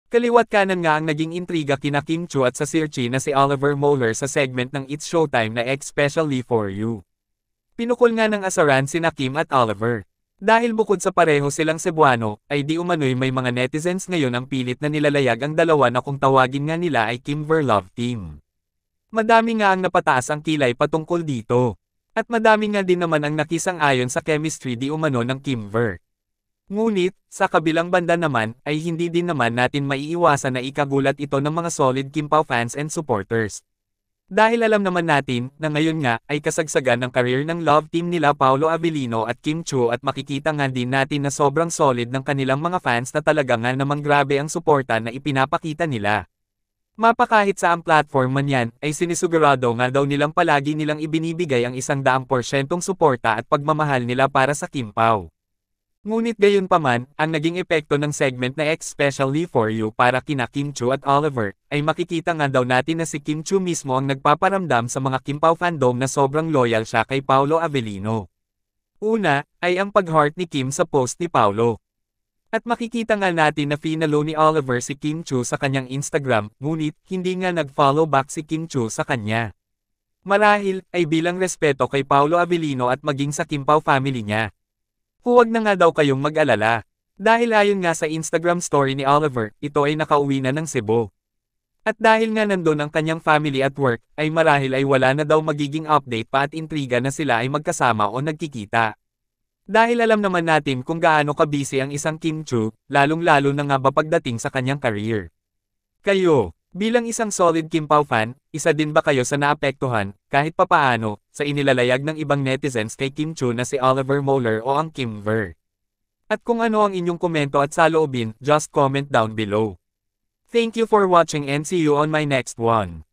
Kaliwat kanan nga ang naging intriga kina Kim Chu at sa Sirchi na si Oliver Moeller sa segment ng It's Showtime na Especially For You. Pinukol nga ng asaran sina Kim at Oliver. Dahil bukod sa pareho silang Cebuano, ay di umano'y may mga netizens ngayon ang pilit na nilalayag ang dalawa na kung tawagin nga nila ay Kimver Love Team. Madami nga ang napataas ang kilay patungkol dito. At madami nga din naman ang nakisang-ayon sa chemistry di umano ng Kimver. Ngunit, sa kabilang banda naman, ay hindi din naman natin maiiwasan na ikagulat ito ng mga solid Kim Pao fans and supporters. Dahil alam naman natin, na ngayon nga, ay kasagsagan ng career ng love team nila Paolo Avellino at Kim Chu at makikita nga din natin na sobrang solid ng kanilang mga fans na talaga nga namang grabe ang suporta na ipinapakita nila. Mapakahit sa ang platform man yan, ay sinisigurado nga daw nilang palagi nilang ibinibigay ang 100% suporta at pagmamahal nila para sa Kim Pao. Ngunit gayon pa man, ang naging epekto ng segment na Especially For You para kina Kim Chu at Oliver, ay makikita nga daw natin na si Kim Chu mismo ang nagpaparamdam sa mga Kim Pao fandom na sobrang loyal siya kay Paolo Avellino. Una, ay ang pag-heart ni Kim sa post ni Paolo. At makikita nga natin na finalo ni Oliver si Kim Chu sa kanyang Instagram, ngunit hindi nga nag-follow back si Kim Chu sa kanya. Marahil, ay bilang respeto kay Paolo Avellino at maging sa Kim Pao family niya. Huwag na nga daw kayong mag-alala. Dahil ayon nga sa Instagram story ni Oliver, ito ay nakauwi na ng Cebu. At dahil nga nandun ang kanyang family at work, ay marahil ay wala na daw magiging update pa at intriga na sila ay magkasama o nagkikita. Dahil alam naman natin kung gaano ka-busy ang isang Kim Chu, lalong-lalo na nga ba pagdating sa kanyang career. Kayo, bilang isang solid Kim Pao fan, isa din ba kayo sa naapektuhan, kahit papaano, sa inilalayag ng ibang netizens kay Kim Chu na si Oliver Moeller o ang Kimver? At kung ano ang inyong komento at saloobin, just comment down below. Thank you for watching and see you on my next one.